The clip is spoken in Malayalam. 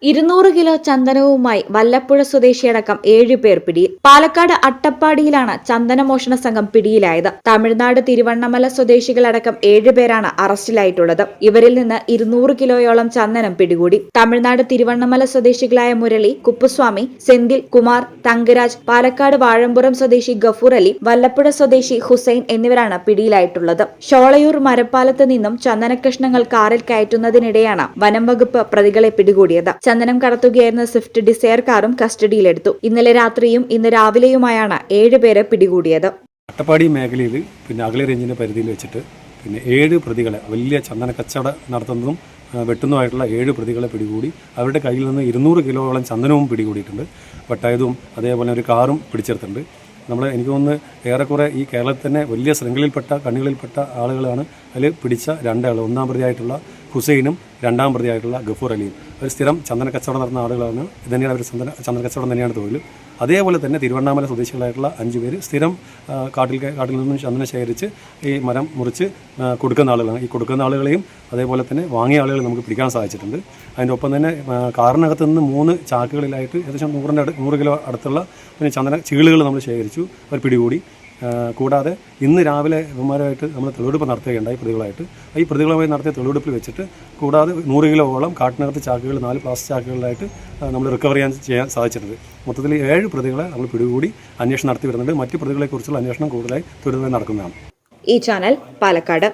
200 കിലോ ചന്ദനവുമായി വല്ലപ്പുഴ സ്വദേശിയടക്കം 7 പേർ പിടിയിൽ. പാലക്കാട് അട്ടപ്പാടിയിലാണ് ചന്ദനമോഷണ സംഘം പിടിയിലായത്. തമിഴ്നാട് തിരുവണ്ണമല സ്വദേശികളടക്കം 7 പേരാണ് അറസ്റ്റിലായിട്ടുള്ളത്. ഇവരിൽ നിന്ന് 200 കിലോയോളം ചന്ദനം പിടികൂടി. തമിഴ്നാട് തിരുവണ്ണമല സ്വദേശികളായ മുരളി, കുപ്പുസ്വാമി, സെന്തിൽ കുമാർ, തങ്കരാജ്, പാലക്കാട് വാഴമ്പുറം സ്വദേശി ഗഫൂർ അലി, വല്ലപ്പുഴ സ്വദേശി ഹുസൈൻ എന്നിവരാണ് പിടിയിലായിട്ടുള്ളത്. ഷോളയൂർ മരപ്പാലത്ത് നിന്നും ചന്ദനകഷ്ണങ്ങൾ കാറിൽ കയറ്റുന്നതിനിടെയാണ് വനം വകുപ്പ് പ്രതികളെ പിടികൂടിയത്. ചന്ദനം കടത്തുകയായിരുന്ന സ്വിഫ്റ്റ് ഡിസയർ കാറും കസ്റ്റഡിയിലെടുത്തു. ഇന്നലെ രാത്രിയും ഇന്ന് രാവിലെയുമായാണ് 7 പേരെ പിടികൂടിയത്. അട്ടപ്പാടി മേഖലയിൽ അഗളി റേഞ്ചിന്റെ പരിധിയിൽ വെച്ചിട്ട് 7 പ്രതികളെ വലിയ ചന്ദന കച്ചവടം നടത്തുന്നതും വെട്ടുന്നതുമായിട്ടുള്ള 7 പ്രതികളെ പിടികൂടി. അവരുടെ കയ്യിൽ നിന്ന് 200 കിലോയോളം ചന്ദനവും പിടികൂടിയിട്ടുണ്ട്. പട്ടായതും അതേപോലെ ഒരു കാറും പിടിച്ചെടുത്തിട്ടുണ്ട്. എനിക്ക് തോന്നുന്നു ഏറെക്കുറെ ഈ കേരളത്തിൽ തന്നെ വലിയ ശൃംഖലയിൽപ്പെട്ട കണ്ണികളിൽപ്പെട്ട ആളുകളാണ് അതിൽ പിടിച്ച 2 ആൾ. ഒന്നാം പ്രതിയായിട്ടുള്ള ഹുസൈനും 2ആം പ്രതിയായിട്ടുള്ള ഗഫൂർ അലിയും. ഒരു സ്ഥിരം ചന്ദന കച്ചവടം നടത്തുന്ന ആളുകളാണ്. ഇത് തന്നെയാണ് അവർ ചന്ദന കച്ചവടം തന്നെയാണ് തൊഴിൽ. അതേപോലെ തന്നെ തിരുവണ്ണാമല സ്വദേശികളായിട്ടുള്ള 5 പേര് സ്ഥിരം കാട്ടിൽ നിന്നും ചന്ദനം ശേഖരിച്ച് ഈ മരം മുറിച്ച് കൊടുക്കുന്ന ആളുകളാണ്. ഈ കൊടുക്കുന്ന ആളുകളെയും അതേപോലെ തന്നെ വാങ്ങിയ ആളുകൾ നമുക്ക് പിടിക്കാൻ സാധിച്ചിട്ടുണ്ട്. അതിൻ്റെ ഒപ്പം തന്നെ കാറിനകത്ത് നിന്ന് 3 ചാക്കുകളിലായിട്ട് ഏകദേശം 100 കിലോ അടുത്തുള്ള ചന്ദന ചീളുകൾ നമ്മൾ ശേഖരിച്ചു. അവർ പിടികൂടി. കൂടാതെ ഇന്ന് രാവിലെ ഇവന്മാരുമായിട്ട് നമ്മൾ തെളിവെടുപ്പ് നടത്തുകയുണ്ടായി പ്രതികളായിട്ട്. ഈ പ്രതികളുമായി നടത്തിയ തെളിവെടുപ്പിൽ വെച്ചിട്ട് കൂടാതെ 100 കിലോയോളം കാട്ടിനകത്ത് ചാക്കുകൾ 4 പ്ലാസ്റ്റിക് ചാക്കുകളിലായിട്ട് നമ്മൾ റിക്കവർ ചെയ്യാൻ സാധിച്ചിട്ടുണ്ട്. മൊത്തത്തിൽ 7 പ്രതികളെ നമ്മൾ പിടികൂടി അന്വേഷണം നടത്തി വരുന്നുണ്ട്. മറ്റ് പ്രതികളെക്കുറിച്ചുള്ള അന്വേഷണം കൂടുതലായി ത്വരിതമായി നടക്കുന്നതാണ്. ഈ ചാനൽ പാലക്കാട്.